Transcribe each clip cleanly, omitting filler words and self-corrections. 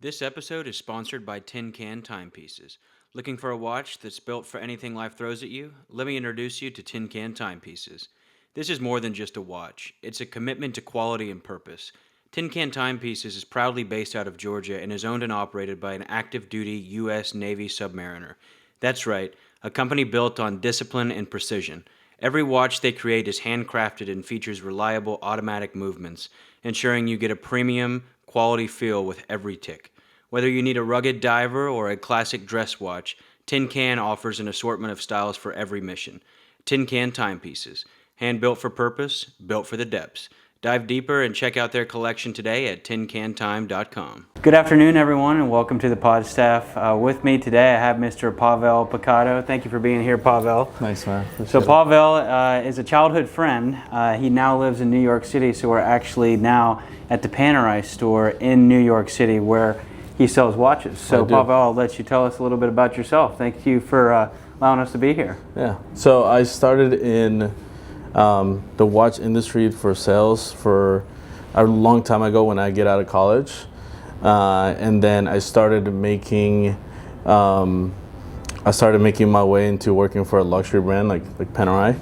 This episode is sponsored by Tin Can Timepieces. Looking for a watch that's built for anything life throws at you? Let me introduce you to Tin Can Timepieces. This is more than just a watch, it's a commitment to quality and purpose. Tin Can Timepieces is proudly based out of Georgia and is owned and operated by an active duty U.S. Navy submariner. That's right, a company built on discipline and precision. Every watch they create is handcrafted and features reliable automatic movements, ensuring you get a premium, quality feel with every tick. Whether you need a rugged diver or a classic dress watch, Tin Can offers an assortment of styles for every mission. Tin Can Timepieces, hand built for purpose, built for the depths. Dive deeper and check out their collection today at tincantime.com. Good afternoon, everyone, and welcome to the pod staff. With me today, I have Mr. Pavel Picado. Thank you for being here, Pavel. Nice, man. So Pavel is a childhood friend. He now lives in New York City, so we're actually now at the Panerai store in New York City where he sells watches. So Pavel, I'll let you tell us a little bit about yourself. Thank you for allowing us to be here. Yeah. So I started in the watch industry for sales for a long time ago when I get out of college. And then I started making my way into working for a luxury brand like Panerai.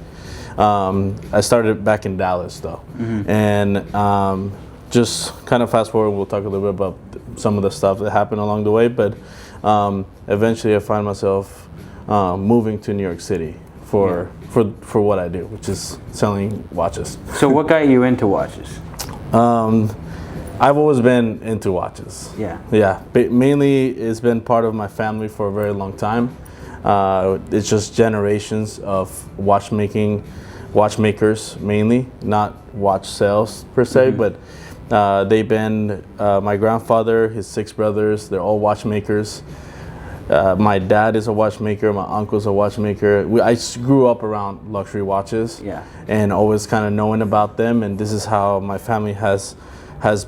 I started back in Dallas though. Mm-hmm. And just kind of fast forward, we'll talk a little bit about some of the stuff that happened along the way, but eventually I find myself moving to New York City for what I do, which is selling watches. So what got you into watches? I've always been into watches. Yeah. But mainly it's been part of my family for a very long time. It's just generations of watchmakers mainly, not watch sales per se, mm-hmm. but they've been my grandfather, his 6 brothers, they're all watchmakers. My dad is a watchmaker, my uncle's a watchmaker. I grew up around luxury watches, and always kind of knowing about them, and this is how my family has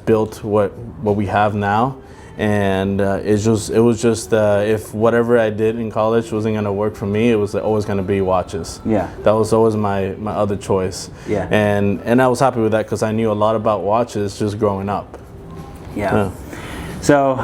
built what we have now. And it was just if whatever I did in college wasn't going to work for me, it was always going to be watches. Yeah, that was always my other choice. Yeah, and I was happy with that because I knew a lot about watches just growing up. Yeah. So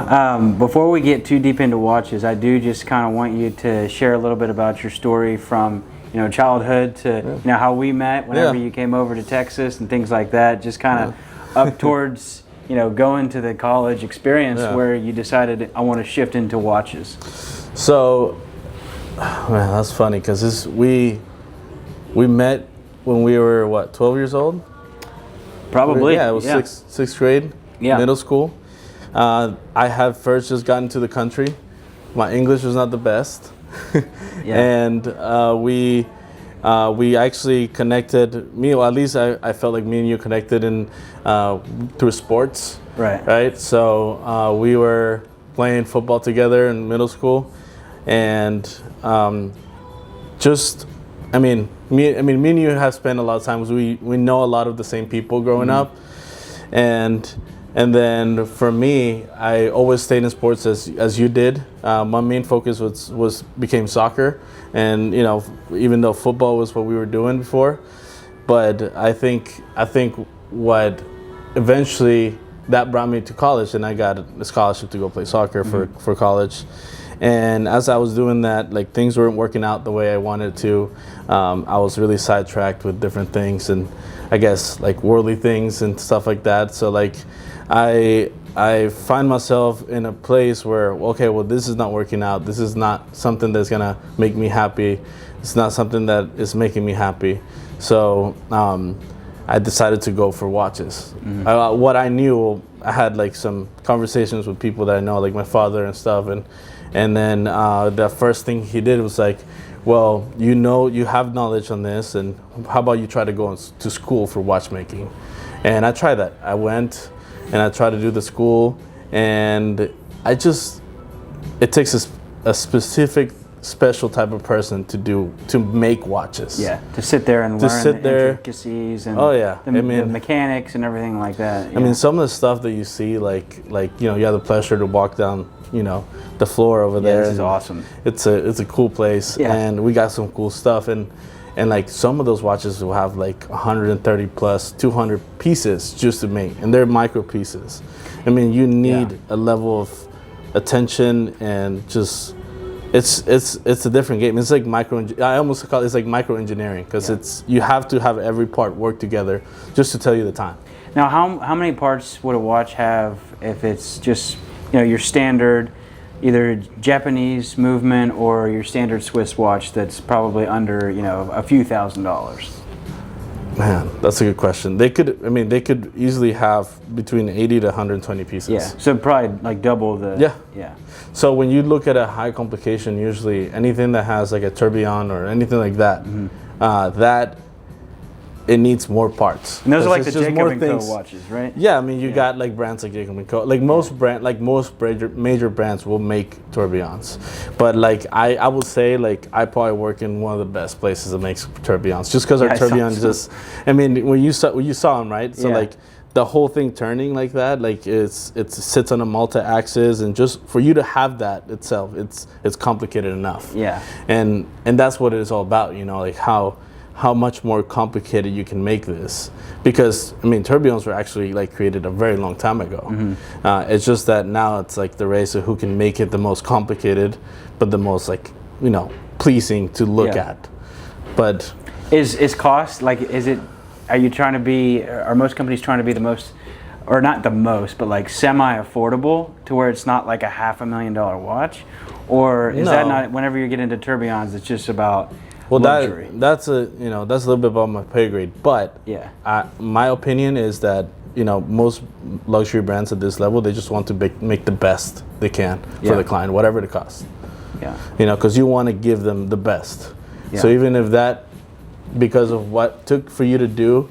before we get too deep into watches, I do just kind of want you to share a little bit about your story from childhood to how we met whenever you came over to Texas and things like that. Just kind of up towards going to the college experience where you decided I want to shift into watches. So, man, that's funny because we met when we were 12 years old. Probably. It was sixth grade, middle school. I had first just gotten to the country. My English was not the best. And we actually connected, at least I felt like me and you connected through sports. Right. So we were playing football together in middle school, and me and you have spent a lot of times. We know a lot of the same people growing up, and then for me, I always stayed in sports as you did. My main focus became soccer, and even though football was what we were doing before, but I think what eventually that brought me to college, and I got a scholarship to go play soccer for college. And as I was doing that, things weren't working out the way I wanted to. I was really sidetracked with different things, and I guess worldly things and stuff like that. So I find myself in a place where, this is not working out. This is not something that's gonna make me happy. It's not something that is making me happy. So I decided to go for watches. Mm-hmm. What I knew, I had some conversations with people that I know, like my father and stuff, and then the first thing he did was you have knowledge on this, and how about you try to go to school for watchmaking? And I tried that. I went and I tried to do the school, and it takes a specific, special type of person to make watches. Yeah, to sit there and learn the intricacies and the mechanics and everything like that. Yeah. I mean, some of the stuff that you see, you have the pleasure to walk down, the floor over there. This is awesome. It's a cool place, and we got some cool stuff, and some of those watches will have 130 plus 200 pieces just to make, and they're micro pieces. I mean, you need a level attention, and just it's a different game. It's like I almost call it's like micro engineering, because it's you have to have every part work together just to tell you the time. Now, how many parts would a watch have if it's just, you know, your standard either Japanese movement or your standard Swiss watch that's probably under, you know, a few $1,000s? Man, that's a good question. They could easily have between 80 to 120 pieces. Yeah, so probably like double the. Yeah. So when you look at a high complication, usually anything that has like a tourbillon or anything like that, that it needs more parts. And those are like the Jacob and Co. watches, right? Yeah, I mean you got like brands like Jacob and Co. Like most major brands will make tourbillons, but like I would say like I probably work in one of the best places that makes tourbillons, just because our tourbillon just. I mean when you saw them, right? So like the whole thing turning like that, like it sits on a multi-axis, and just for you to have that itself, it's complicated enough. Yeah. And that's what it is all about, you know, like how much more complicated you can make this, because I mean tourbillons were actually like created a very long time ago. It's just that now it's like the race of who can make it the most complicated but the most, like, you know, pleasing to look at. But is cost, like, are you trying to be, are most companies trying to be the most, or not the most, but like semi-affordable to where it's not like a $500,000 watch, or is that not, whenever you get into tourbillons, it's just about luxury? That's a little bit above my pay grade, but my opinion is that, you know, most luxury brands at this level, they just want to make the best they can for the client, whatever it costs. You know, because you want to give them the best. So even if that, because of what took for you to do,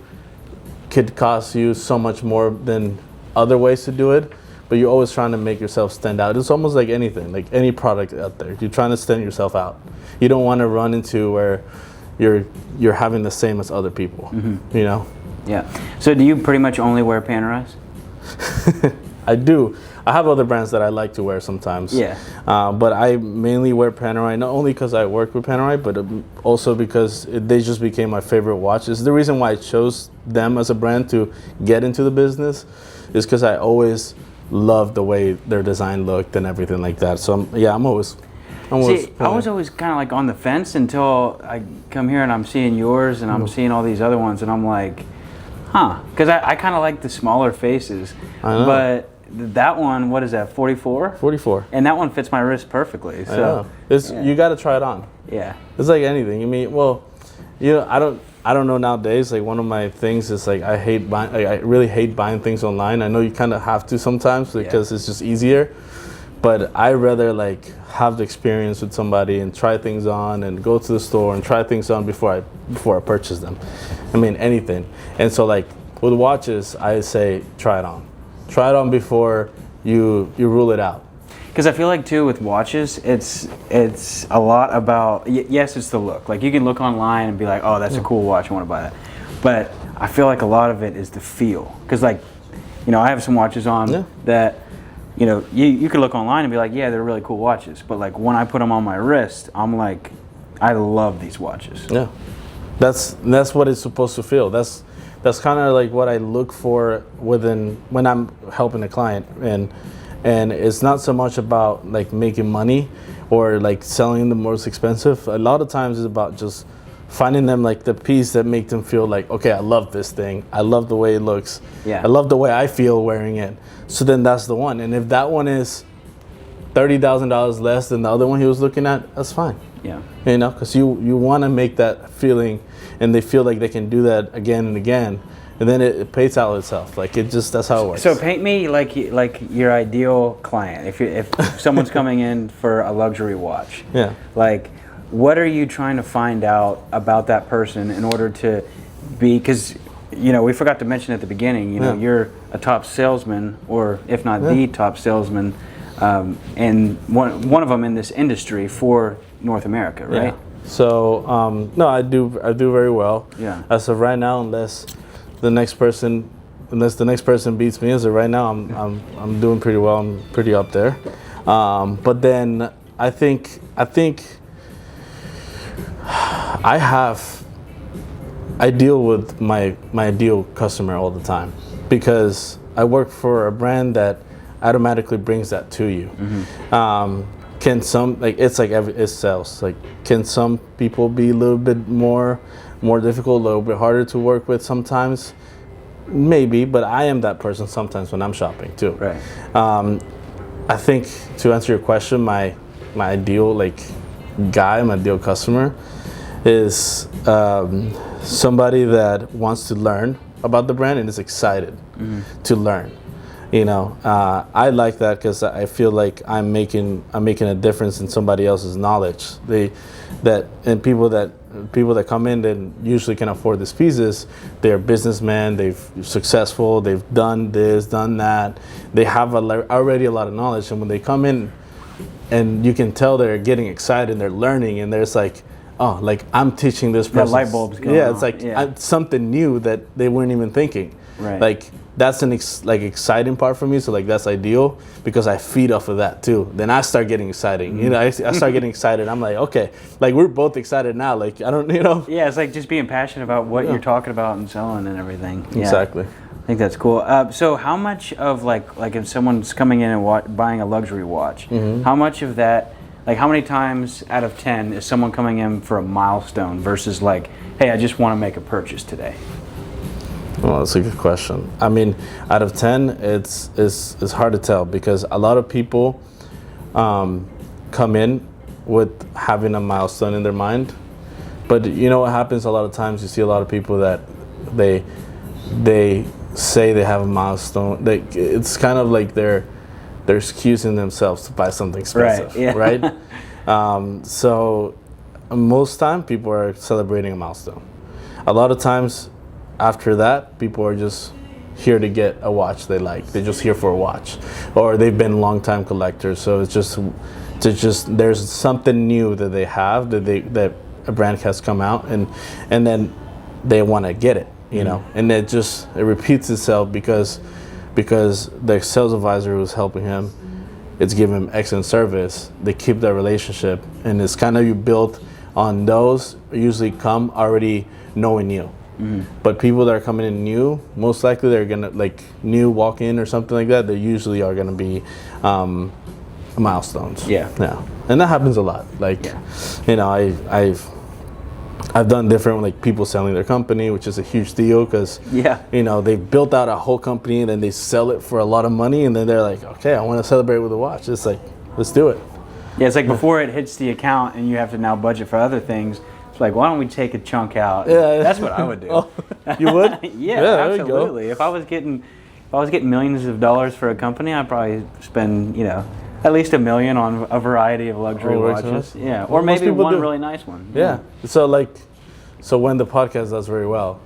could cost you so much more than other ways to do it, but you're always trying to make yourself stand out. It's almost like anything, like any product out there. You're trying to stand yourself out. You don't want to run into where you're having the same as other people. You know? Yeah. So do you pretty much only wear Panerais? I do. I have other brands that I like to wear sometimes. But I mainly wear Panerai, not only because I work with Panerai, but also because they just became my favorite watches. The reason why I chose them as a brand to get into the business is because I always loved the way their design looked and everything like that. So I'm always. See, I was always kind of like on the fence until I come here and I'm seeing yours and I'm seeing all these other ones, and I'm like, huh? Because I kind of like the smaller faces. I know. But that one, what is that, 44? 44. And that one fits my wrist perfectly. So you got to try it on. Yeah. It's like anything. I mean, well, you know, I don't know nowadays. Like one of my things is like I really hate buying things online. I know you kind of have to sometimes because it's just easier. But I rather like have the experience with somebody and try things on and go to the store and try things on before I purchase them. I mean, anything. And so like with watches, I say try it on. Try it on before you rule it out. Because I feel like too with watches, it's a lot about, yes, it's the look. Like you can look online and be like, oh, that's a cool watch, I want to buy that. But I feel like a lot of it is the feel. Because like, you know, I have some watches on that, you know, you could look online and be like, yeah, they're really cool watches. But like when I put them on my wrist, I'm like, I love these watches. Yeah, that's what it's supposed to feel. That's kind of like what I look for when I'm helping a client, and it's not so much about like making money or like selling the most expensive. A lot of times it's about just finding them like the piece that make them feel like, okay, I love this thing. I love the way it looks. I love the way I feel wearing it. So then that's the one. And if that one is $30,000 less than the other one he was looking at, that's fine. Yeah. You know, because you want to make that feeling, and they feel like they can do that again and again, and then it pays out itself. Like that's how it works. So paint me like your ideal client. If someone's coming in for a luxury watch, like what are you trying to find out about that person in order to be? Because you know we forgot to mention at the beginning. You know you're a top salesman, or if not the top salesman, and one of them in this industry for North America, right? So no, I do very well. As of right now, unless the next person beats me, as of right now, I'm doing pretty well. I'm pretty up there. But then I think I deal with my ideal customer all the time, because I work for a brand that automatically brings that to you. Can some, like, it's like it's sales. Like, can some people be a little bit more difficult, a little bit harder to work with sometimes? Maybe, but I am that person sometimes when I'm shopping too. Right. I think, to answer your question, my ideal guy, my ideal customer is somebody that wants to learn about the brand and is excited to learn. I like that because I feel like I'm making a difference in somebody else's knowledge. People that come in that usually can afford these pieces, they're businessmen, they're successful, they've done this, done that, they have already a lot of knowledge, and when they come in, and you can tell they're getting excited and they're learning, and there's like, oh, like I'm teaching this person. That light bulb's going Yeah, on. it's like something new that they weren't even thinking. Right. Like that's an exciting part for me. So like that's ideal because I feed off of that too. Then I start getting excited. I start getting excited. I'm like, okay, like we're both excited now. Like I don't, Yeah, it's like just being passionate about what you're talking about and selling and everything. Yeah. Exactly. I think that's cool. So how much of like if someone's coming in and buying a luxury watch, how much of that, like how many times out of 10 is someone coming in for a milestone versus like, hey, I just want to make a purchase today? Well, that's a good question. I mean, out of 10, it's hard to tell because a lot of people come in with having a milestone in their mind. But you know what happens a lot of times? You see a lot of people that they say they have a milestone. It's kind of like they're excusing themselves to buy something expensive, right? So most time people are celebrating a milestone. A lot of times after that, people are just here to get a watch they like. They're just here for a watch, or they've been long-time collectors. So it's just there's something new that they have that a brand has come out, and then they want to get it, and it repeats itself because the sales advisor who's helping him, it's giving him excellent service. They keep that relationship, and it's kind of you built on those. Usually come already knowing you. But people that are coming in new, most likely they're gonna like new walk in or something like that. They usually are gonna be milestones. Yeah, and that happens a lot. Like, I've done different like people selling their company, which is a huge deal because they've built out a whole company and then they sell it for a lot of money, and then they're like, okay, I want to celebrate with a watch. It's like, let's do it. Yeah, it's like before it hits the account and you have to now budget for other things. It's like, why don't we take a chunk out? Yeah, that's what I would do. Oh, you would? Yeah, absolutely. If I was getting millions of dollars for a company, I'd probably spend at least $1 million on a variety of luxury watches. Yeah, or maybe one really nice one. Yeah. So when the podcast does very well,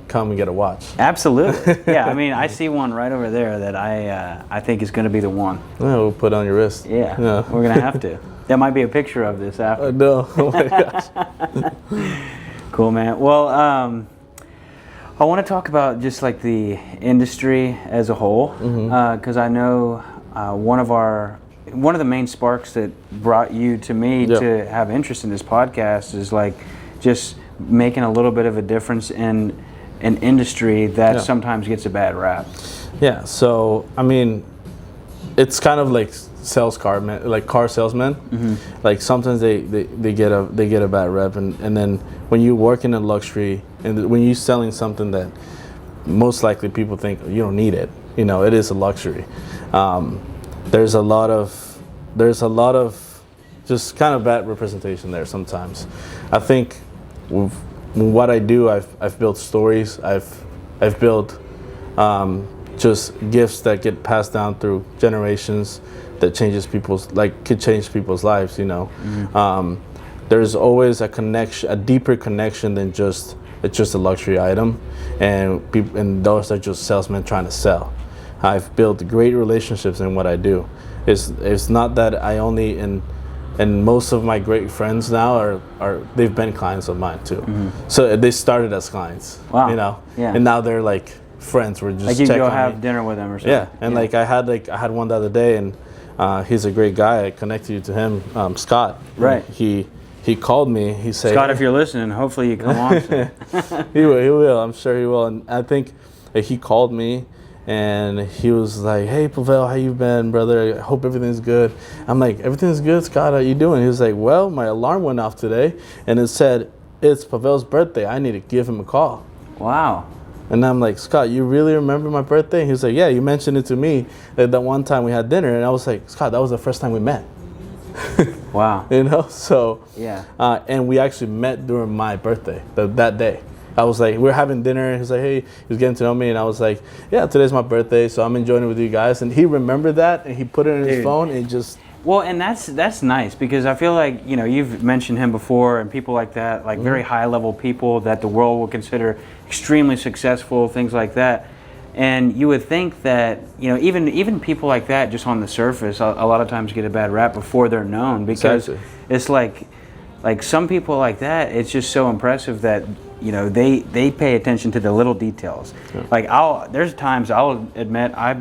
come and get a watch. Absolutely. Yeah, I mean, I see one right over there that I think is going to be the one. Yeah, we'll put it on your wrist. Yeah, we're going to have to. There might be a picture of this after. No. Oh my gosh. Cool, man. Well, I want to talk about just like the industry as a whole, because I know one of the main sparks that brought you to me to have interest in this podcast is like just making a little bit of a difference in an industry that sometimes gets a bad rap. Yeah. So I mean, it's kind of like car salesmen. Like sometimes they get a bad rep, and then when you work in a luxury and when you're selling something that most likely people think you don't need it, it is a luxury. There's a lot of just kind of bad representation there sometimes. I think with what I do, I've built stories. I've built just gifts that get passed down through generations that could change people's lives. There's always a connection, a deeper connection than just a luxury item, and those are just salesmen trying to sell. I've built great relationships in what I do. It's not that I only and most of my great friends now they've been clients of mine too. So they started as clients. Wow. And now they're like friends. We're just like you go have dinner with them or something. Yeah, and like I had one the other day, and he's a great guy. I connected you to him, Scott. Right. He called me. He said, Scott, if you're listening, hopefully you come on soon. He will. I'm sure he will. And I think he called me, and he was like, "Hey, Pavel, how you been, brother? I hope everything's good." I'm like, "Everything's good, Scott. How you doing?" He was like, "Well, my alarm went off today, and it said it's Pavel's birthday. I need to give him a call." Wow. And I'm like, "Scott, you really remember my birthday?" He was like, "Yeah, you mentioned it to me that one time we had dinner." And I was like, "Scott, that was the first time we met." Wow. So Yeah. and we actually met during my birthday that day. I was like, we were having dinner, and he was like, "Hey," he was getting to know me, and I was like, "Yeah, today's my birthday, so I'm enjoying it with you guys." And he remembered that, and he put it in his Dude. phone, and just Well, and that's nice, because I feel like, you've mentioned him before, and people like that, like very high level people that the world will consider extremely successful, things like that. And you would think that, even people like that, just on the surface, a lot of times get a bad rap before they're known, because Exactly. it's like some people like that, it's just so impressive that they pay attention to the little details. Yeah. Like there's times I'll admit I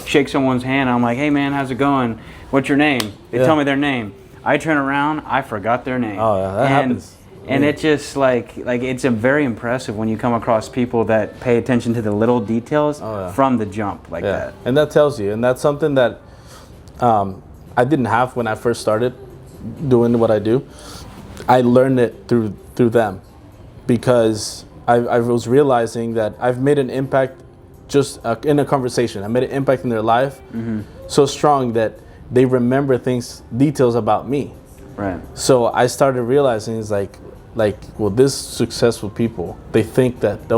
shake someone's hand, I'm like, "Hey man, how's it going? What's your name?" They tell me their name. I turn around, I forgot their name. Oh, yeah, that happens. And Yeah. it just like it's a very impressive when you come across people that pay attention to the little details from the jump like that. And that tells you, and that's something that I didn't have when I first started doing what I do. I learned it through them, because I was realizing that I've made an impact just in a conversation. I made an impact in their life so strong that they remember details about me. Right. So I started realizing it's like, well, this successful people, they think that,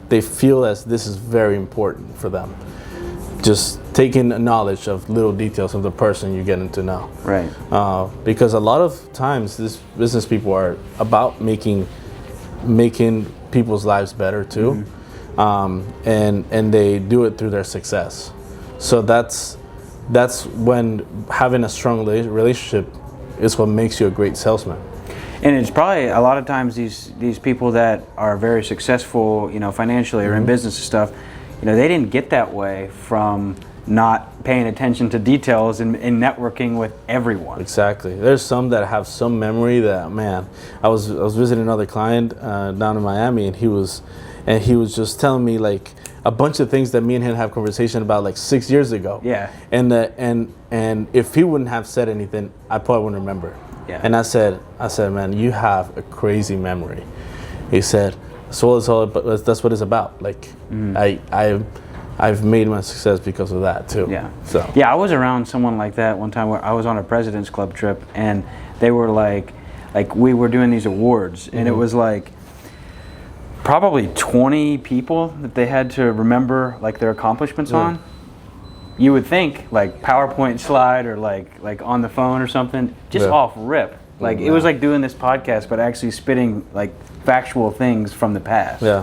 they feel as this is very important for them. Just taking knowledge of little details of the person you're getting to know. Right. Because a lot of times, this business people are about making people's lives better too, and they do it through their success. So that's when having a strong relationship is what makes you a great salesman. And it's probably a lot of times these people that are very successful, financially or in business and stuff, they didn't get that way from not paying attention to details and networking with everyone. Exactly. There's some that have some memory that, man, I was visiting another client down in Miami, and he was just telling me like a bunch of things that me and him have conversation about like 6 years ago. Yeah. And if he wouldn't have said anything, I probably wouldn't remember. Yeah. And I said, "Man, you have a crazy memory." He said, "So that's what it's about. Like, I've made my success because of that too." Yeah. So yeah, I was around someone like that one time where I was on a President's Club trip, and they were like we were doing these awards, and it was like probably 20 people that they had to remember like their accomplishments on. You would think like PowerPoint slide or like on the phone or something, just off rip. Like it was like doing this podcast, but actually spitting like factual things from the past. Yeah.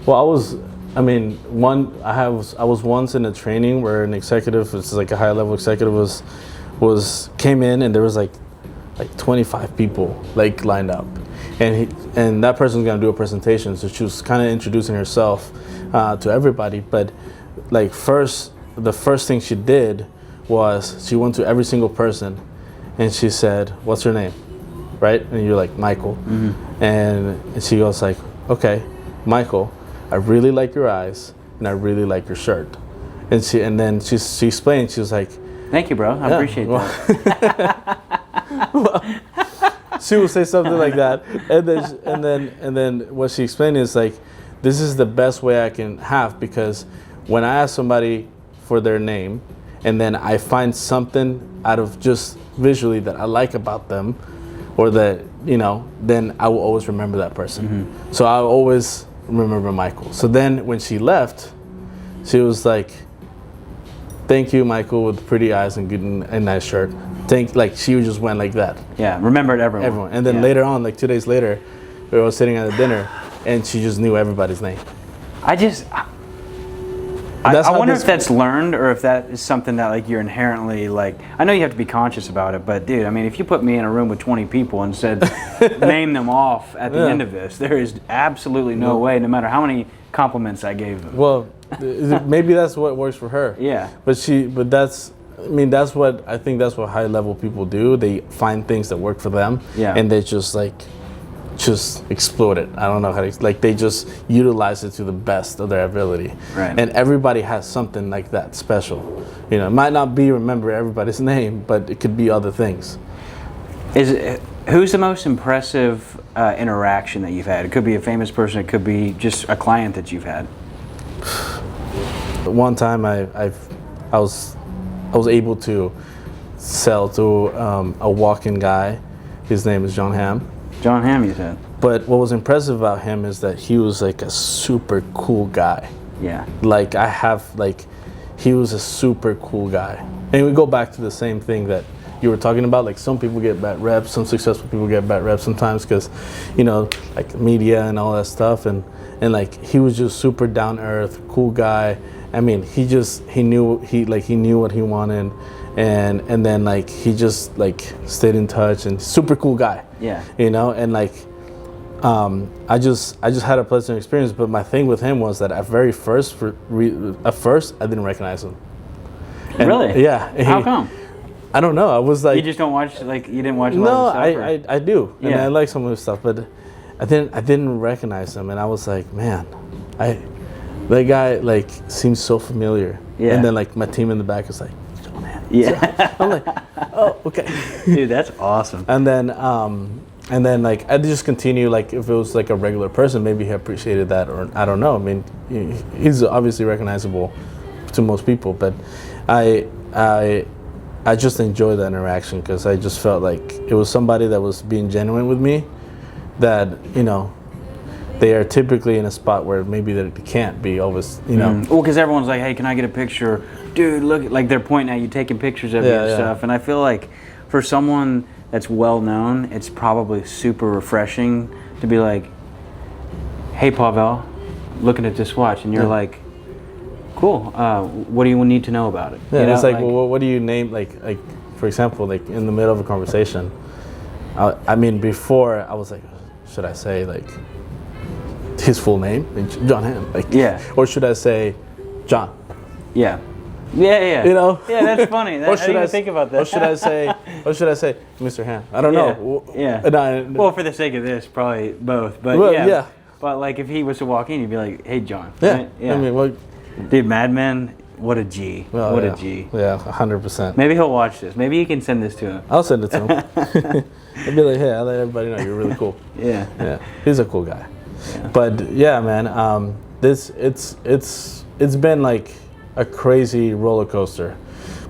Well, I was once in a training where an executive, it's like a high level executive, came in, and there was like 25 people like lined up, and that person was gonna do a presentation, so she was kind of introducing herself to everybody, but like the first thing she did was she went to every single person, and she said, "What's your name?" Right? And you're like, "Michael." And she goes like, "Okay, Michael, I really like your eyes, and I really like your shirt." And then she explained. She was like, "Thank you, bro. I appreciate that." Well, she would say something like that, and then what she explained is like, this is the best way I can have, because when I ask somebody for their name, and then I find something out of just visually that I like about them, or that then I will always remember that person. So I always remember Michael. So then when she left, she was like, "Thank you, Michael, with pretty eyes and good and nice shirt." She just went like that. Yeah, remembered everyone. And then later on, like 2 days later, we were sitting at a dinner, and she just knew everybody's name. I wonder if that's learned, or if that is something that like you're inherently like. I know you have to be conscious about it, but dude, I mean, if you put me in a room with 20 people and said, name them off at the end of this, there is absolutely no way, no matter how many compliments I gave them. Well, maybe that's what works for her. Yeah. But that's what I think. That's what high level people do. They find things that work for them, and they just like just exploded. I don't know how to, like, they just utilize it to the best of their ability. Right. And everybody has something like that special. You know, it might not be remember everybody's name, but it could be other things. Who's the most impressive interaction that you've had? It could be a famous person. It could be just a client that you've had. One time I was able to sell to a walk-in guy. His name is John Hamm. John Hamm, you said. But what was impressive about him is that he was like a super cool guy. Yeah. Like he was a super cool guy. And we go back to the same thing that you were talking about. Like, some people get bad reps, some successful people get bad reps sometimes because, you know, like media and all that stuff. And like, he was just super down to earth, cool guy. I mean, he knew what he wanted, and then like he just like stayed in touch, and super cool guy. Yeah. You know, and like I just had a pleasant experience. But my thing with him was that at first I didn't recognize him. And, really? Yeah. How come? I don't know. I was like, you just don't watch, like, you didn't watch a lot no, of his stuff? I do, and Yeah. I like some of his stuff, but I didn't recognize him, and I was like, man, that guy like seems so familiar. Yeah. And then like my team in the back is like, oh man. Yeah. I'm like, oh, okay. Dude, that's awesome. And then like I just continue, like if it was like a regular person, maybe he appreciated that, or I don't know. I mean, he's obviously recognizable to most people, but I just enjoy the interaction because I just felt like it was somebody that was being genuine with me, that, you know, they are typically in a spot where maybe they can't be always, you know. Well, because everyone's like, hey, can I get a picture? Dude, look, like they're pointing at you, taking pictures of you and stuff. And I feel like for someone that's well known, it's probably super refreshing to be like, hey, Pavel, looking at this watch. And you're like, cool, what do you need to know about it? Yeah, you know? It's like, well, what do you name, like for example, like in the middle of a conversation, I mean, before I was like, should I say like his full name, John Hamm, like, yeah, or should I say John? Yeah. Yeah. You know? Yeah, that's funny. I didn't even think about that. Or should I say Mr. Hamm? I don't know. Yeah. Well, for the sake of this, probably both. But well, yeah. But like, if he was to walk in, you'd be like, "Hey, John." Yeah. Right? Yeah. I mean, well, dude, Mad Men, what a G. Well, what yeah. a G. Yeah, 100%. Maybe he'll watch this. Maybe you can send this to him. I'll send it to him. I'd be like, hey, I let everybody know you're really cool. Yeah. Yeah. He's a cool guy. Yeah. But yeah, man, it's been like a crazy roller coaster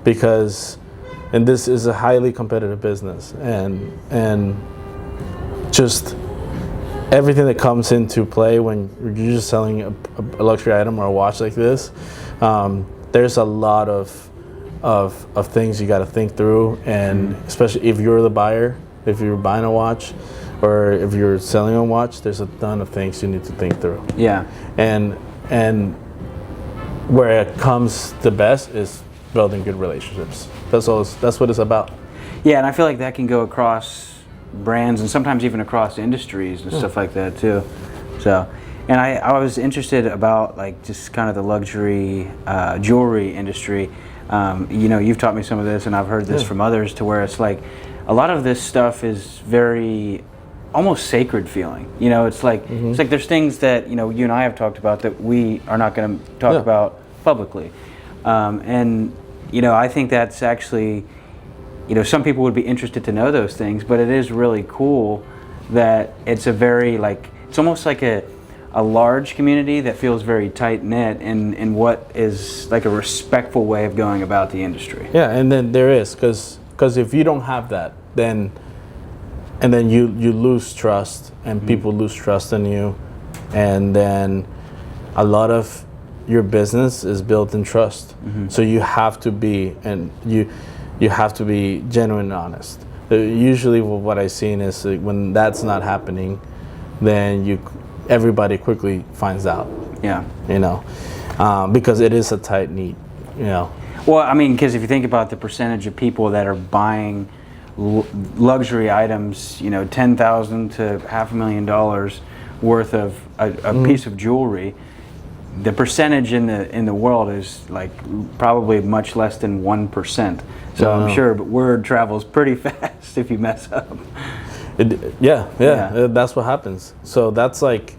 because, and this is a highly competitive business, and just everything that comes into play when you're just selling a luxury item or a watch like this, there's a lot of things you got to think through, and especially if you're the buyer, if you're buying a watch, or if you're selling a watch, there's a ton of things you need to think through. Yeah. And where it comes the best is building good relationships. That's what it's about. Yeah, and I feel like that can go across brands and sometimes even across industries and stuff like that too. So, and I was interested about like just kind of the luxury jewelry industry. You know, you've taught me some of this, and I've heard this from others, to where it's like a lot of this stuff is very almost sacred feeling. You know, it's like it's like there's things that, you know, you and I have talked about that we are not going to talk about publicly, and you know, I think that's actually, you know, some people would be interested to know those things, but it is really cool that it's a very, like, it's almost like a large community that feels very tight knit in what is like a respectful way of going about the industry. Yeah, and then there is, because if you don't have that, then you lose trust, and people lose trust in you, and then a lot of your business is built in trust. So you have to be, and you have to be genuine and honest. Usually what I've seen is when that's not happening, then everybody quickly finds out. Yeah. You know, because it is a tight knit, you know. Well, I mean, because if you think about the percentage of people that are buying luxury items, you know, $10,000 to $500,000 worth of a piece of jewelry, the percentage in the world is like probably much less than 1%. So I'm sure, but word travels pretty fast if you mess up. Yeah, that's what happens. So that's like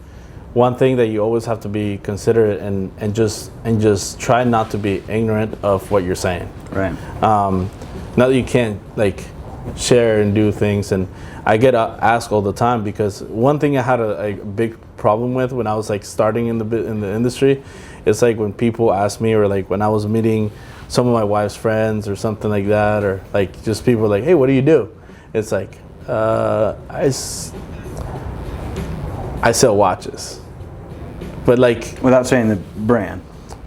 one thing that you always have to be considerate and just try not to be ignorant of what you're saying. Right. Not that you can't like share and do things, and I get asked all the time because one thing I had a big problem with when I was like starting in the industry, it's like when people ask me, or like when I was meeting some of my wife's friends or something like that, or like just people like, hey, what do you do? It's like I sell watches, but like Without saying the brand.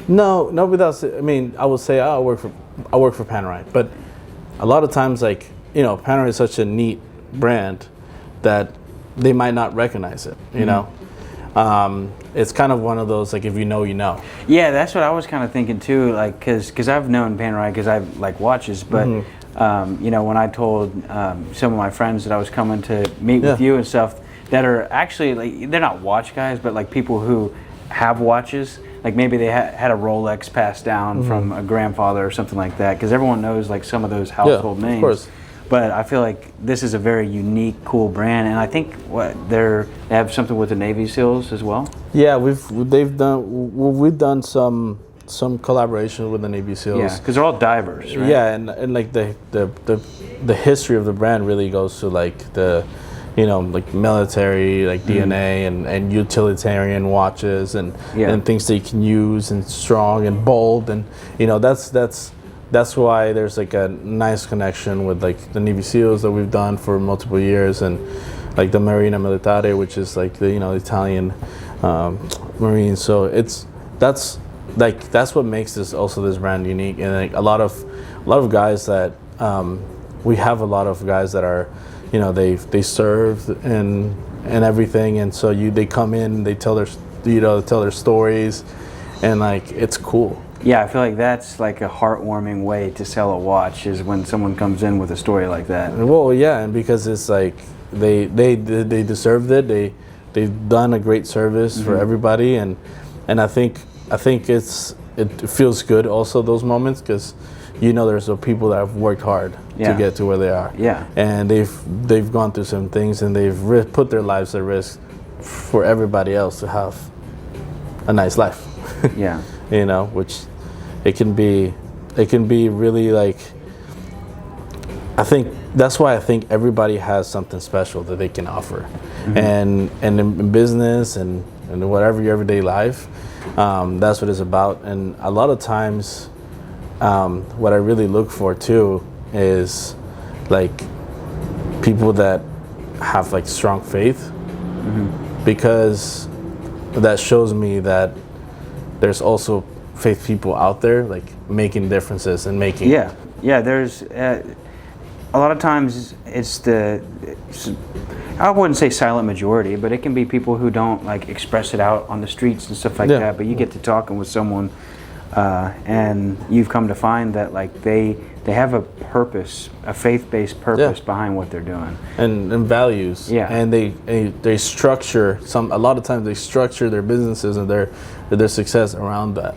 no, without. I mean, I would say I work for Panerai, but a lot of times, like Panerai is such a neat brand that they might not recognize it. You know, it's kind of one of those like if you know, you know. Yeah, that's what I was kind of thinking too. Like, cause I've known Panerai because I like watches, but when I told some of my friends that I was coming to meet with you and stuff, that are actually like they're not watch guys, but like people who have watches. Like maybe they had a Rolex passed down from a grandfather or something like that, because everyone knows like some of those household names. Of course. But I feel like this is a very unique, cool brand, and I think they have something with the Navy SEALs as well. Yeah, we've done some collaboration with the Navy SEALs. Yeah, because they're all divers, right? Yeah, and like the history of the brand really goes to like the like military, like DNA and utilitarian watches and things that you can use and strong and bold, and that's why there's like a nice connection with like the Navy SEALs that we've done for multiple years, and like the Marina Militare, which is like the Italian Marines. So that's what makes this brand unique, and like a lot of guys that we have a lot of guys that are they served and everything, and so they come in, they tell their stories, and like it's cool. Yeah, I feel like that's like a heartwarming way to sell a watch, is when someone comes in with a story like that. Well, yeah, and because it's like they deserved it. They've done a great service for everybody, and I think it feels good also those moments, because there's people that have worked hard to get to where they are. Yeah. And they've gone through some things, and they've put their lives at risk for everybody else to have a nice life. Yeah. Which it can be really like, I think that's why I think everybody has something special that they can offer. And in business and whatever your everyday life, that's what it's about. And a lot of times, what I really look for too is like people that have like strong faith, because that shows me that there's also faith people out there like making differences and making there's a lot of times I wouldn't say silent majority, but it can be people who don't like express it out on the streets and stuff like that, but you get to talking with someone and you've come to find that like they have a purpose, a faith-based purpose behind what they're doing, and values. And they structure a lot of times they structure their businesses and their success around that.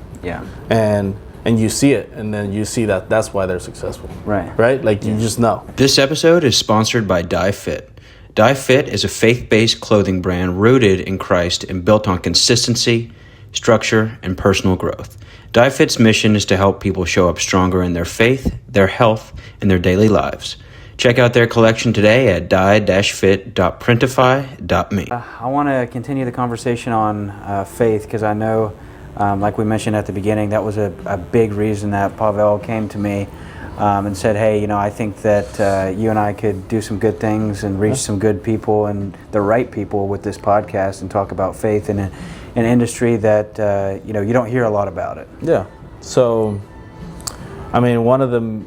And you see it, and then you see that's why they're successful. Right? Like you just know. This episode is sponsored by Die Fit. Die Fit is a faith-based clothing brand rooted in Christ and built on consistency, structure, and personal growth. Die Fit's mission is to help people show up stronger in their faith, their health, and their daily lives. Check out their collection today at die-fit.printify.me. I want to continue the conversation on faith, because I know, like we mentioned at the beginning, that was a big reason that Pavel came to me and said, hey, I think that you and I could do some good things and reach some good people and the right people with this podcast and talk about faith in an industry that you don't hear a lot about it. Yeah. So, I mean, one of the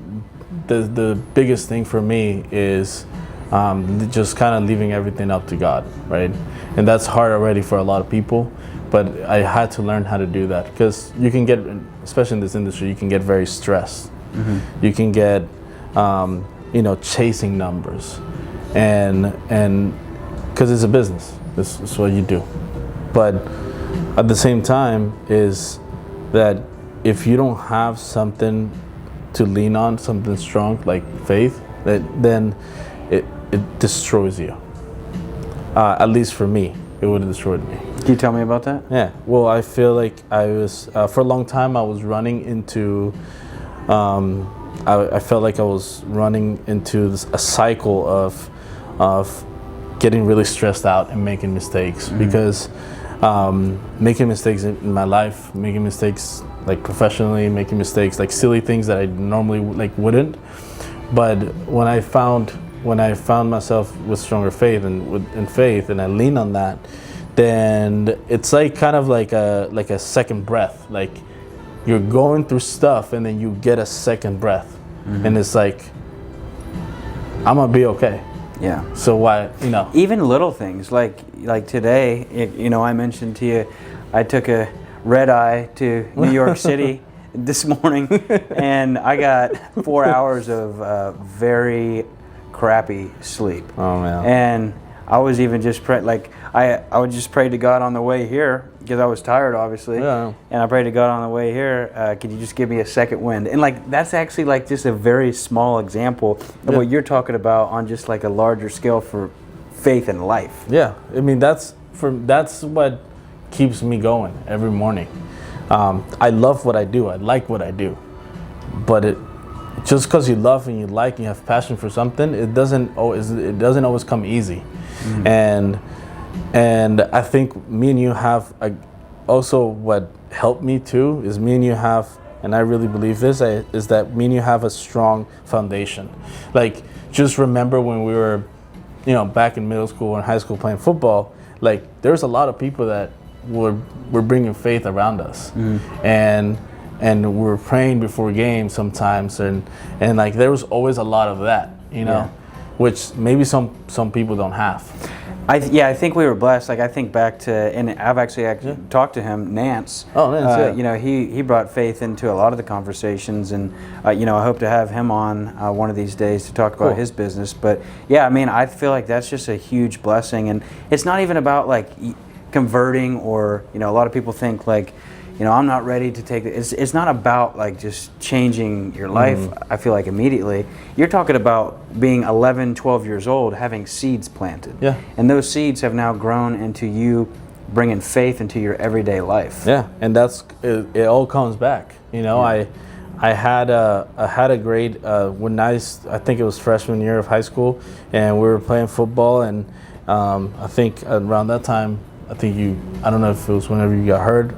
biggest thing for me is just kind of leaving everything up to God, right? And that's hard already for a lot of people, but I had to learn how to do that, because you can get, especially in this industry, you can get very stressed. You can get, chasing numbers, and because it's a business, this is what you do. But at the same time is that if you don't have something to lean on, something strong like faith, then it destroys you. At least for me, it would have destroyed me. Can you tell me about that? Yeah. Well, I feel like I was for a long time. I was running into. I felt like I was running into a cycle of getting really stressed out and making mistakes because making mistakes in my life, making mistakes like professionally, making mistakes like silly things that I normally like wouldn't. But when I found myself with stronger faith and I lean on that, then it's like kind of like a second breath. Like you're going through stuff and then you get a second breath, and it's like I'm gonna be okay. Yeah. So why, Even little things like today, I mentioned to you, I took a red eye to New York City this morning, and I got 4 hours of very crappy sleep. Oh man. And I was even just I would just pray to God on the way here because I was tired, obviously. Yeah. And I prayed to God on the way here. Could you just give me a second wind? And that's actually just a very small example of what you're talking about on just like a larger scale for faith and life. Yeah, I mean that's what keeps me going every morning. I love what I do. I like what I do, but just because you love and you like and you have passion for something, it doesn't always come easy. And I think me and you have also what helped me too is me and you have, and I really believe this, is that me and you have a strong foundation. Like just remember when we were, back in middle school and high school playing football, like there's a lot of people that were bringing faith around us, and we were praying before games sometimes, and like there was always a lot of that, which maybe some people don't have. I think we were blessed. Like I think back to, and I've actually talked to him, Nance. Oh, Nance, yeah. He brought faith into a lot of the conversations, and I hope to have him on one of these days to talk about his business. But yeah, I mean, I feel like that's just a huge blessing, and it's not even about like converting or a lot of people think like, I'm not ready to take it. It's not about like just changing your life. I feel like immediately. You're talking about being 11, 12 years old, having seeds planted. Yeah. And those seeds have now grown into you bringing faith into your everyday life. Yeah, and it all comes back. I had a grade when I think it was freshman year of high school, and we were playing football, and I think around that time, I don't know if it was whenever you got hurt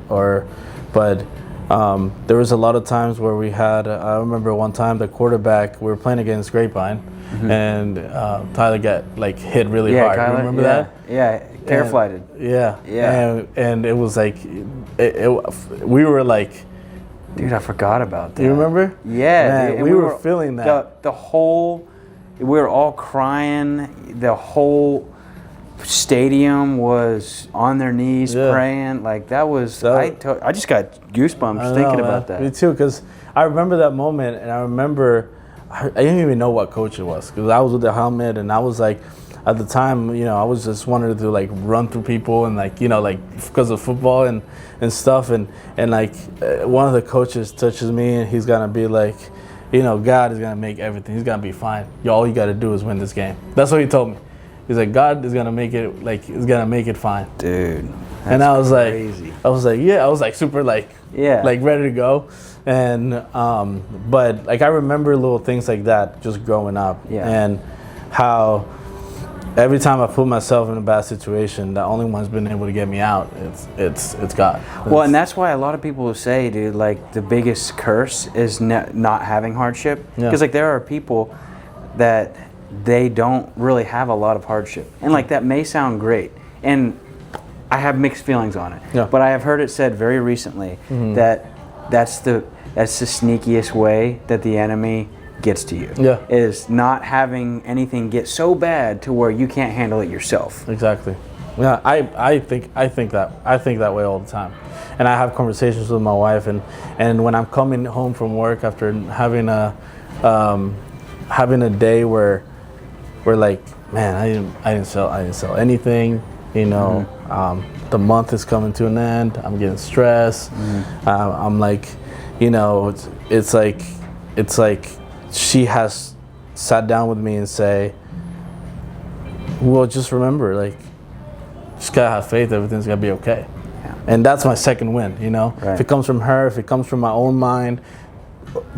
but there was a lot of times where we had, I remember one time the quarterback, we were playing against Grapevine, and Tyler got like hit really hard. Kyler, Remember that? Yeah, paraflighted. Yeah. And it was like, we were like, dude, I forgot about that. Do you remember? Yeah, man, dude, we were feeling that. We were all crying. The whole stadium was on their knees praying. Like that was, I just got goosebumps thinking about that. Me too, because I remember that moment, and I remember I didn't even know what coach it was because I was with the helmet, and I was like, at the time, I was just wanted to like run through people and like because of football and stuff, and like one of the coaches touches me, and he's gonna be like, God is gonna make everything. He's gonna be fine. All you got to do is win this game. That's what he told me. He's like, God is gonna make it, like, he's gonna make it fine, dude. And I was crazy. I was like super like ready to go, and but like I remember little things like that just growing up, and how every time I put myself in a bad situation, the only one's been able to get me out, it's God. Well, and that's why a lot of people will say, dude, like the biggest curse is not having hardship, because like there are people that they don't really have a lot of hardship, and like that may sound great, and I have mixed feelings on it, but I have heard it said very recently that that's the sneakiest way that the enemy gets to you, is not having anything get so bad to where you can't handle it yourself. Exactly. Yeah, I think that way all the time, and I have conversations with my wife, and when I'm coming home from work after having a day where we're like, man, I didn't sell anything. The month is coming to an end. I'm getting stressed. I'm like, it's like she has sat down with me and say, well, just remember, like, just gotta have faith. Everything's gonna be okay. Yeah. And that's my second win. You know, Right. if it comes from her, if it comes from my own mind,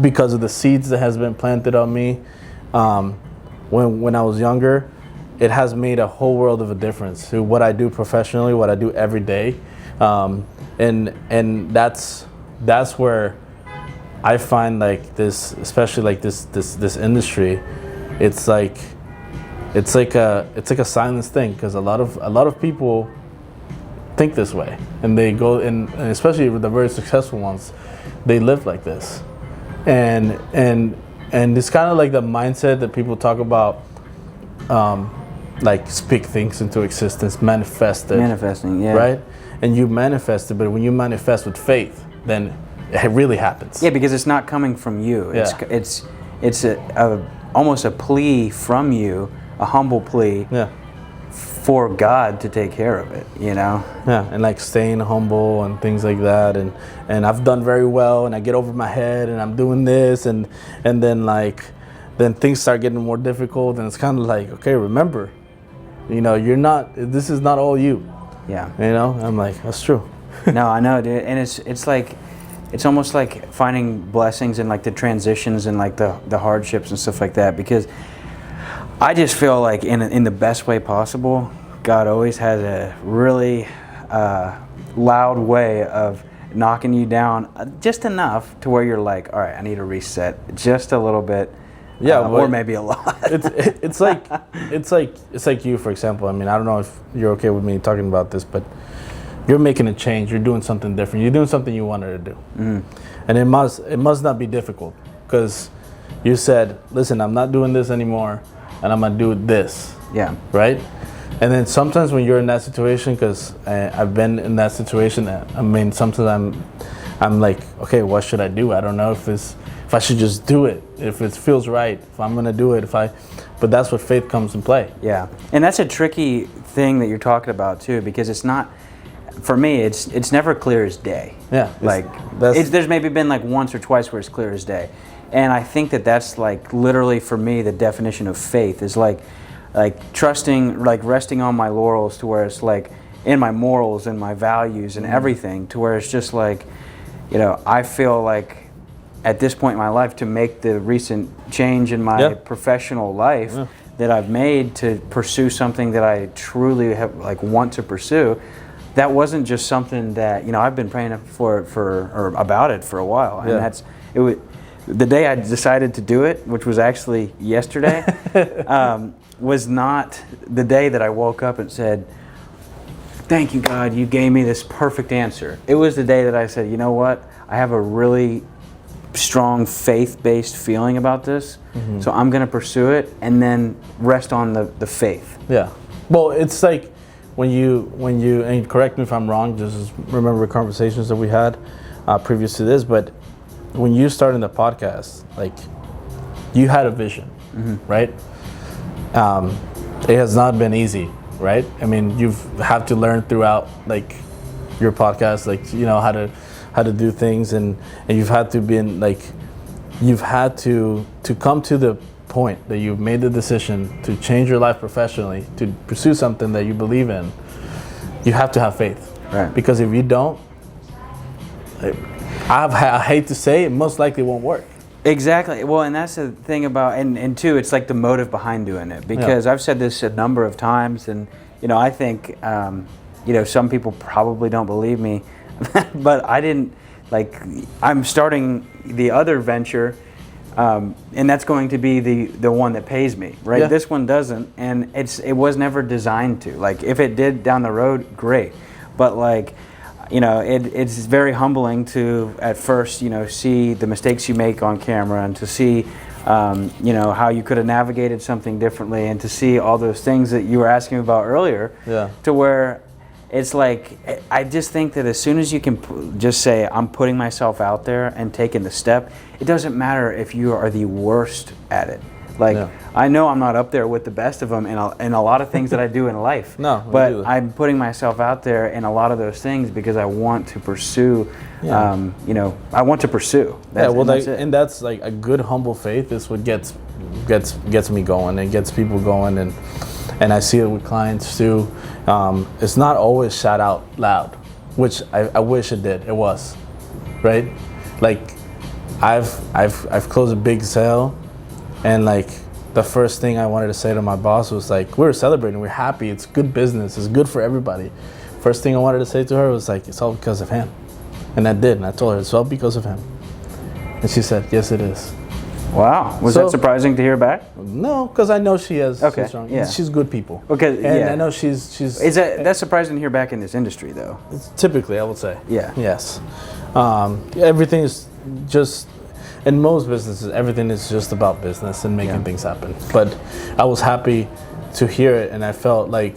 because of the seeds that has been planted on me, when I was younger, it has made a whole world of a difference to what I do professionally, what I do every day, and that's where I find like this, especially like this industry, it's like a silence thing, because a lot of people think this way, and they go and especially with the very successful ones, they live like this, and it's kind of like the mindset that people talk about, like speak things into existence, Manifesting, yeah. right? And you manifest it, but when you manifest with faith, then it really happens. Yeah, because it's not coming from you. Yeah. It's almost a plea from you, a humble plea Yeah. for God to take care of it, you know? Yeah, and like staying humble and things like that, and I've done very well, and I get over my head, and I'm doing this, and then things start getting more difficult, and it's kind of like, okay, remember, you know, this is not all you. Yeah. You know, I'm like, that's true. No, I know, dude. And it's like, it's almost like finding blessings in like the transitions and like the hardships and stuff like that, because I just feel like in the best way possible, God always has a really loud way of knocking you down just enough to where you're like, all right, I need to reset just a little bit. Yeah, or maybe a lot. it's like you, for example. I mean, I don't know if you're okay with me talking about this, but you're making a change. You're doing something different. You're doing something you wanted to do, and it must not be difficult, because you said, listen, I'm not doing this anymore, and I'm gonna do this. Yeah. Right. And then sometimes when you're in that situation, because I've been in that situation, I mean, sometimes I'm like, okay, what should I do? I don't know if I should just do it, if it feels right, if I'm gonna do it, but that's what faith comes in play. Yeah, and that's a tricky thing that you're talking about too, because it's not, for me, it's never clear as day. Yeah, there's maybe been like once or twice where it's clear as day, and I think that's like literally for me the definition of faith is like trusting, like resting on my laurels, to where it's like in my morals and my values and everything, to where it's just like, you know, I feel like at this point in my life, to make the recent change in my professional life that I've made to pursue something that I truly have, like, want to pursue, that wasn't just something that, you know, I've been praying or about it for a while, and the day I decided to do it, which was actually yesterday, was not the day that I woke up and said, thank you, God, you gave me this perfect answer. It was the day that I said, you know what, I have a really strong faith-based feeling about this, so I'm going to pursue it and then rest on the faith. Yeah. Well, it's like when you and correct me if I'm wrong, just remember conversations that we had previous to this, but when you started the podcast, like, you had a vision, right? It has not been easy, right? I mean, you've had to learn throughout, like, your podcast, like, you know, how to do things, and you've had to be in, like, you've had to come to the point that you've made the decision to change your life professionally, to pursue something that you believe in. You have to have faith, right? Because if you don't, I hate to say it, most likely won't work. Exactly. Well, and that's the thing about, and two, it's like the motive behind doing it, because I've said this a number of times, and, you know, I think, you know, some people probably don't believe me, but I didn't, like, I'm starting the other venture, and that's going to be the one that pays me, right? Yeah. This one doesn't, and it was never designed to. Like, if it did down the road, great, but, like, you know, it's very humbling to, at first, you know, see the mistakes you make on camera, and to see, you know, how you could have navigated something differently, and to see all those things that you were asking about earlier, to where it's like, I just think that as soon as you can just say, I'm putting myself out there and taking the step, it doesn't matter if you are the worst at it. Like, I know I'm not up there with the best of them in a lot of things that I do in life. But I'm putting myself out there in a lot of those things because I want to pursue, you know, I want to pursue. And that's like a good humble faith is what gets me going and gets people going, and I see it with clients too. it's not always shout out loud, which I wish it did. It was, right? Like, I've closed a big sale, and like the first thing I wanted to say to my boss was like, we're celebrating, we're happy, it's good business, it's good for everybody. First thing I wanted to say to her was like, it's all because of him. And I did, and I told her it's all because of him. And she said, yes, it is. Wow. Was that surprising to hear back? No, because I know she has. Okay. Strong, she's good people. Okay. And I know she's. Is that's surprising to hear back in this industry, though? Typically, I would say. Yeah. Yes. Everything is just, in most businesses, everything is just about business and making things happen. But I was happy to hear it, and I felt like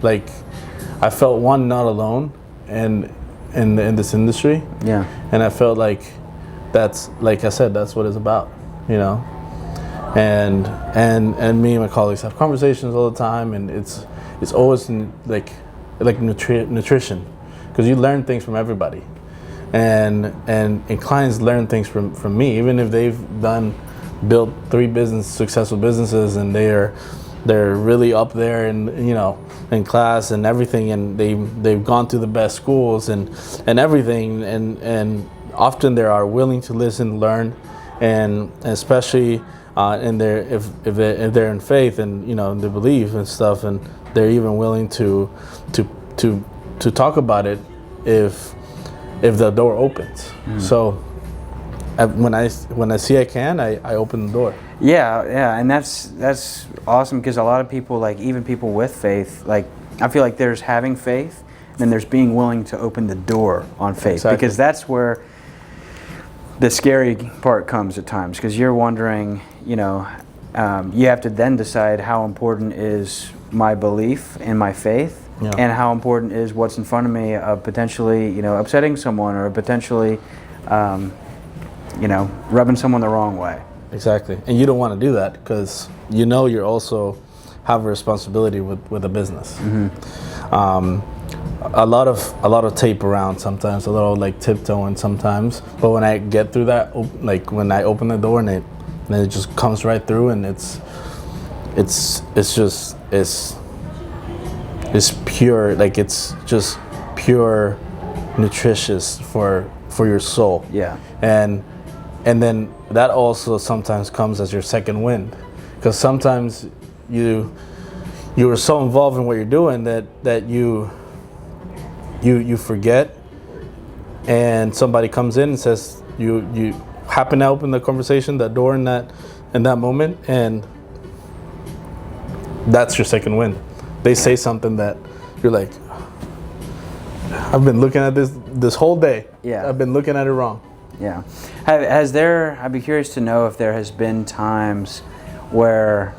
I felt one, not alone, and in this industry. Yeah. And I felt like that's, like I said, that's what it's about. You know, and me and my colleagues have conversations all the time, and it's always like nutrition, because you learn things from everybody, and clients learn things from me, even if they've built 3 successful businesses, and they're really up there in class and everything, and they've gone to the best schools and everything, and often they are willing to listen, learn. And especially in their if they're in faith and they believe and stuff, and they're even willing to talk about it if the door opens. So when I see I can, I open the door. Yeah, and that's awesome, because a lot of people, like even people with faith, like I feel like there's having faith, and then there's being willing to open the door on faith, Exactly. Because that's where the scary part comes at times, because you're wondering, you have to then decide how important is my belief and my faith, and how important is what's in front of me of potentially, upsetting someone, or potentially, rubbing someone the wrong way. Exactly, and you don't want to do that, because you're also have a responsibility with a business. A lot of tape around sometimes, a little like tiptoeing sometimes. But when I get through that, like when I open the door and it just comes right through, and it's pure, like it's just pure nutritious for your soul. Yeah. And then that also sometimes comes as your second wind, because sometimes you were so involved in what you're doing that you forget, and somebody comes in and says you happen to open the conversation, that door in that moment, and that's your second wind. They say something that you're like, I've been looking at this whole day. Yeah. I've been looking at it wrong. Yeah. I'd be curious to know if there has been times where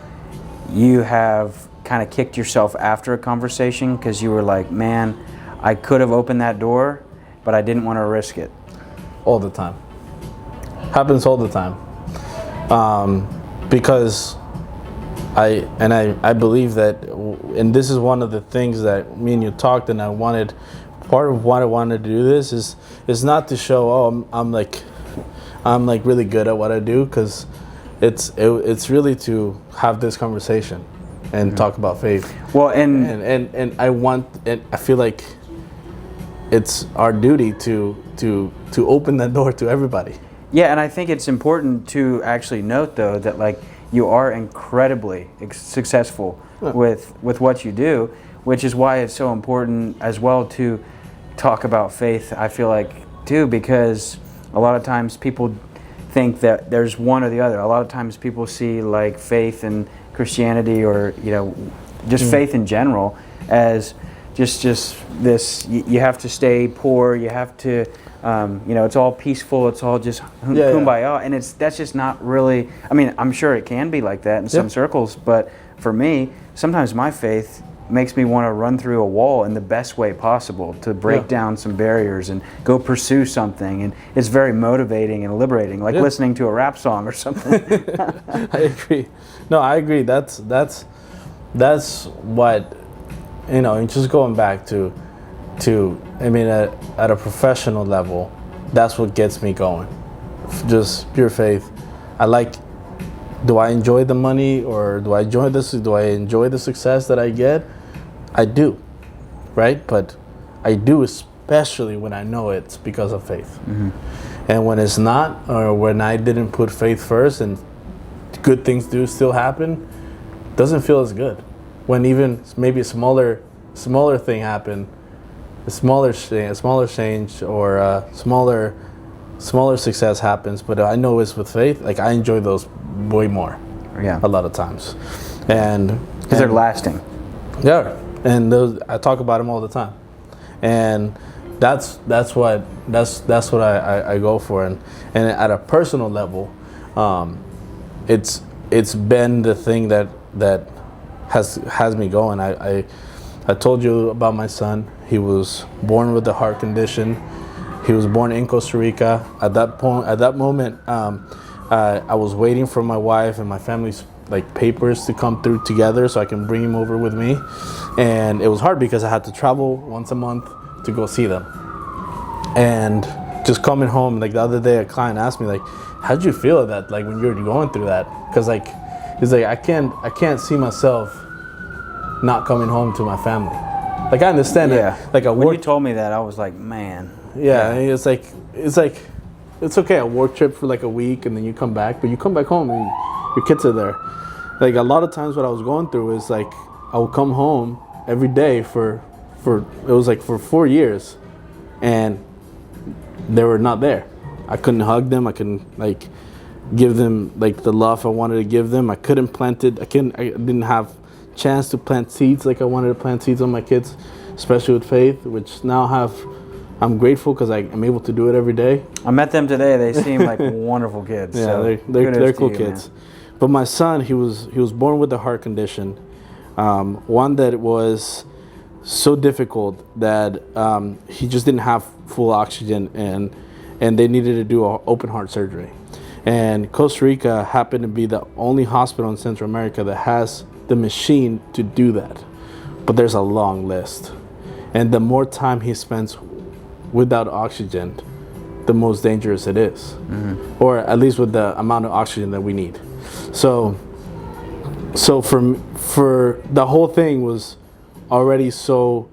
you have kind of kicked yourself after a conversation, because you were like, man, I could have opened that door, but I didn't want to risk it. All the time. Happens all the time. Because I believe that, and this is one of the things that me and you talked, and part of why I wanted to do this is not to show, I'm like really good at what I do, because it's really to have this conversation and talk about faith. Well, and I feel like it's our duty to open that door to everybody. Yeah, and I think it's important to actually note, though, that like you are incredibly successful with what you do, which is why it's so important as well to talk about faith. I feel like too, because a lot of times people think that there's one or the other. A lot of times people see like faith and Christianity, or just faith in general, as just this. You have to stay poor. You have to, it's all peaceful. It's all just kumbaya, and that's just not really. I mean, I'm sure it can be like that in some circles, but for me, sometimes my faith makes me want to run through a wall in the best way possible to break down some barriers and go pursue something, and it's very motivating and liberating, like listening to a rap song or something. I agree. No, I agree. That's what, and just going back to I mean, at a professional level, that's what gets me going. Just pure faith. Do I enjoy the money, or do I enjoy this? Do I enjoy the success that I get? I do. right? But I do, especially when I know it's because of faith. And when it's not, or when I didn't put faith first and good things do still happen, doesn't feel as good. When even maybe a smaller thing happened, a smaller change, or a smaller success happens, but I know it's with faith. Like, I enjoy those way more. Yeah. A lot of times, and Because they're lasting. yeah, and those, I talk about them all the time, and that's what I go for, and at a personal level, it's been the thing that has me going. I told you about my son. He was born with a heart condition. He was born in Costa Rica. At that moment, I was waiting for my wife and my family's like papers to come through together so I can bring him over with me. And it was hard because I had to travel once a month to go see them. And just coming home, like the other day, a client asked me like, "How'd you feel that like when you were going through that?" Because like he's like, I can't see myself not coming home to my family. Like, I understand that. Like, when you told me that, I was like, man. Yeah, and it's like it's okay, a work trip for like a week and then you come back, but you come back home and your kids are there. Like, a lot of times what I was going through is like I would come home every day for it was like for 4 years, and they were not there. I couldn't hug them. I couldn't like give them like the love I wanted to give them. I couldn't plant it. I didn't have chance to plant seeds like I wanted to plant seeds on my kids, especially with faith, which now I'm grateful because I'm able to do it every day. I met them today. They seem like wonderful kids. Yeah, so they're cool you, kids. Man. But my son, he was born with a heart condition, one that was so difficult that he just didn't have full oxygen, and they needed to do an open heart surgery. And Costa Rica happened to be the only hospital in Central America that has the machine to do that. But there's a long list. And the more time he spends without oxygen, the most dangerous it is. Or at least with the amount of oxygen that we need. So for the whole thing was already so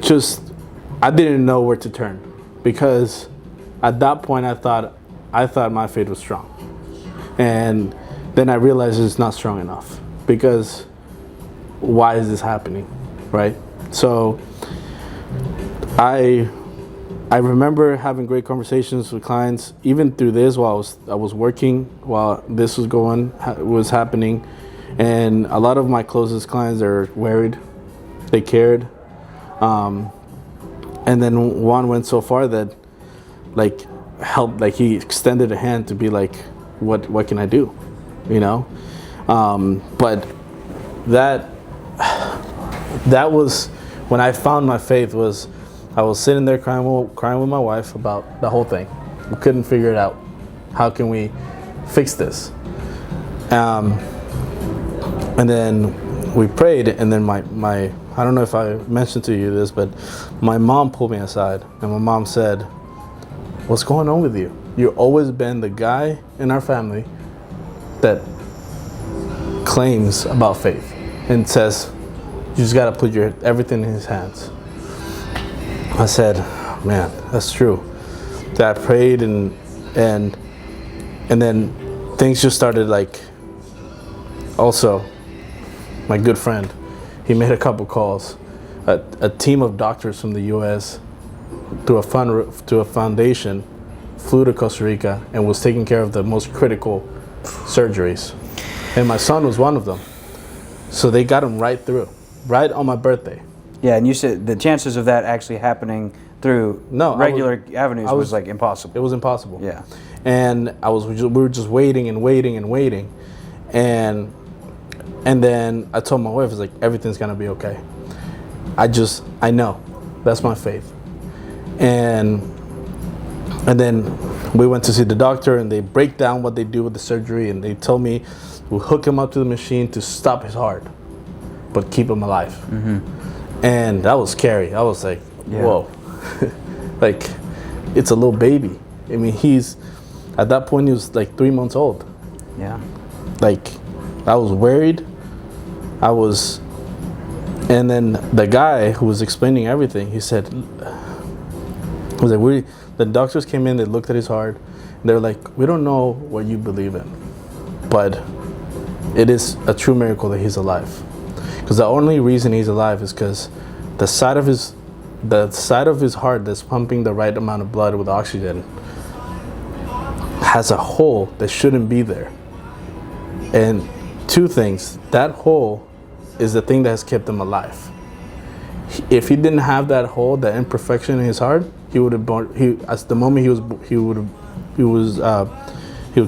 just, I didn't know where to turn, because at that point I thought my faith was strong, and then I realized it's not strong enough, because why is this happening, right? So I remember having great conversations with clients, even through this, while I was working, while this was happening, and a lot of my closest clients are worried, they cared, and then one went so far that like helped, like he extended a hand to be like, what can I do, you know? But that was when I found my faith. Was I was sitting there crying with my wife about the whole thing. We couldn't figure it out. How can we fix this? And then we prayed, and then my I don't know if I mentioned to you this, but my mom pulled me aside, and my mom said, "What's going on with you? You've always been the guy in our family that claims about faith and says you just got to put everything in his hands." I said, "Man, that's true." So I prayed, and then things just started. Like, also, my good friend, he made a couple calls. A team of doctors from the U.S. to a foundation flew to Costa Rica and was taking care of the most critical surgeries, and my son was one of them. So they got him right through, right on my birthday. Yeah, and you said the chances of that actually happening through regular avenues was like impossible. It was impossible. Yeah. And we were just waiting and waiting and waiting, and then I told my wife, "It's like, everything's gonna be okay. I know, that's my faith." And then we went to see the doctor, and they break down what they do with the surgery, and they told me we'll hook him up to the machine to stop his heart, but keep him alive. And that was scary. I was like, whoa. Like, it's a little baby. I mean, at that point, he was like 3 months old. Yeah. Like, I was worried. And then the guy who was explaining everything, he said, the doctors came in, they looked at his heart, they're like, we don't know what you believe in, but it is a true miracle that he's alive. Because the only reason he's alive is because the side of his heart that's pumping the right amount of blood with oxygen has a hole that shouldn't be there. And two things, that hole is the thing that has kept him alive. If he didn't have that hole, that imperfection in his heart, he would have born. As the moment he would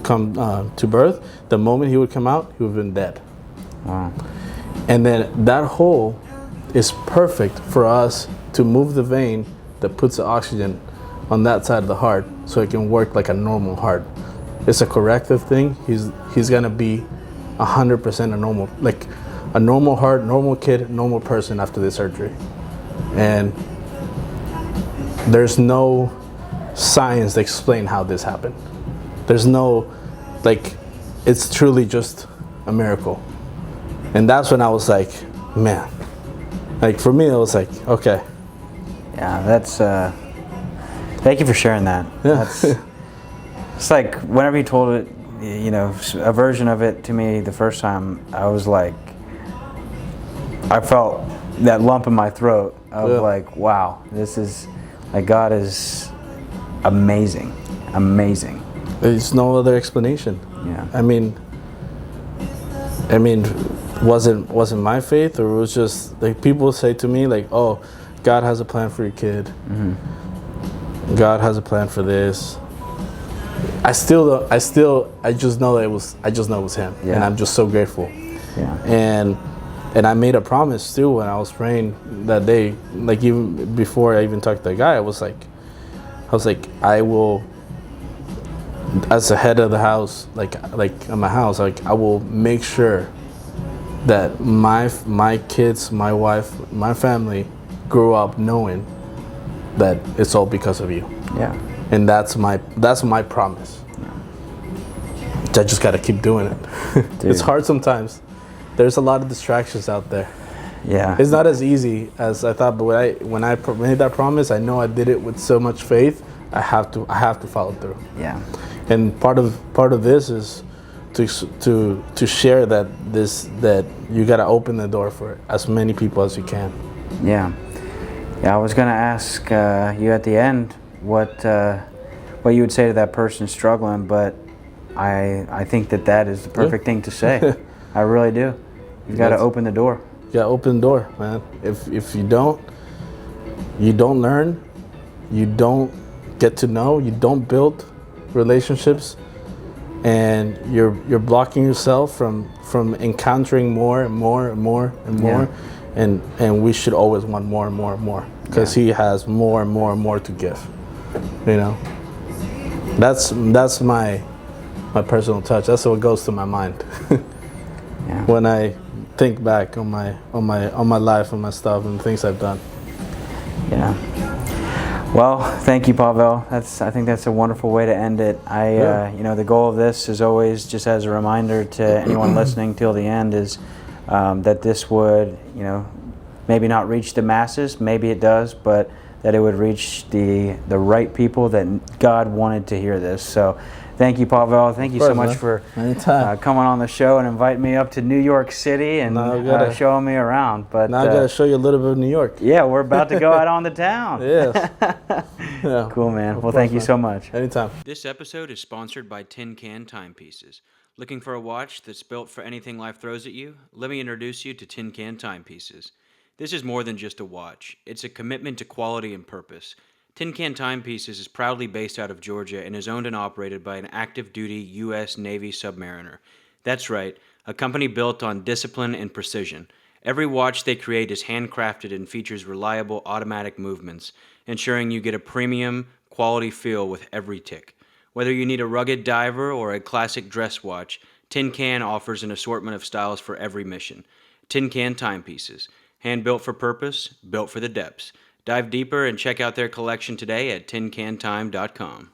come to birth. The moment he would come out, he would have been dead. Wow. And then that hole is perfect for us to move the vein that puts the oxygen on that side of the heart, so it can work like a normal heart. It's a corrective thing. He's gonna be 100% a normal, like a normal heart, normal kid, normal person after this surgery. And there's no science to explain how this happened. There's no, like, it's truly just a miracle. And that's when I was like, man, like for me, it was like, okay. Yeah, that's, thank you for sharing that. Yeah. That's, it's like whenever you told it, you know, a version of it to me the first time, I was like, I felt that lump in my throat of like, wow, this is, like, God is amazing, amazing. There's no other explanation. Yeah. I mean, wasn't my faith, or it was just like people say to me like, oh, God has a plan for your kid. Mm-hmm. God has a plan for this. I just know that it was him. Yeah. And I'm just so grateful. Yeah. And I made a promise too when I was praying that day, like even before I even talked to the guy, I was like, I will, as the head of the house, like in my house, like I will make sure that my kids, my wife, my family grew up knowing that it's all because of you. Yeah. And that's my promise. I just gotta keep doing it. It's hard sometimes. There's a lot of distractions out there. Yeah. It's not as easy as I thought, but when I made that promise, I know I did it with so much faith. I have to follow through. Yeah. And part of this is to share that you gotta open the door for as many people as you can. Yeah. Yeah. I was gonna ask you at the end what you would say to that person struggling, but I think that is the perfect thing to say. I really do. You've got to open the door. You gotta open the door, man. If you don't learn, you don't get to know, you don't build relationships, and you're blocking yourself from encountering more and more and more and more. Yeah. And we should always want more and more and more, because he has more and more and more to give. You know, that's my personal touch. That's what goes to my mind. Yeah. When I think back on my life and my stuff and things I've done. Yeah. Well, thank you, Pavel. I think that's a wonderful way to end it. The goal of this is always, just as a reminder to anyone listening till the end, is that this would, maybe not reach the masses, maybe it does, but that it would reach the right people that God wanted to hear this. So thank you, Pavel. Thank you so much for coming on the show and inviting me up to New York City and showing me around. But now I got to show you a little bit of New York. Yeah, we're about to go out on the town. Yes. Yeah. Cool, man. Well, thank you so much. Anytime. This episode is sponsored by Tin Can Timepieces. Looking for a watch that's built for anything life throws at you? Let me introduce you to Tin Can Timepieces. This is more than just a watch. It's a commitment to quality and purpose. Tin Can Timepieces is proudly based out of Georgia and is owned and operated by an active-duty U.S. Navy submariner. That's right, a company built on discipline and precision. Every watch they create is handcrafted and features reliable automatic movements, ensuring you get a premium, quality feel with every tick. Whether you need a rugged diver or a classic dress watch, Tin Can offers an assortment of styles for every mission. Tin Can Timepieces. Hand-built for purpose, built for the depths. Dive deeper and check out their collection today at tincantime.com.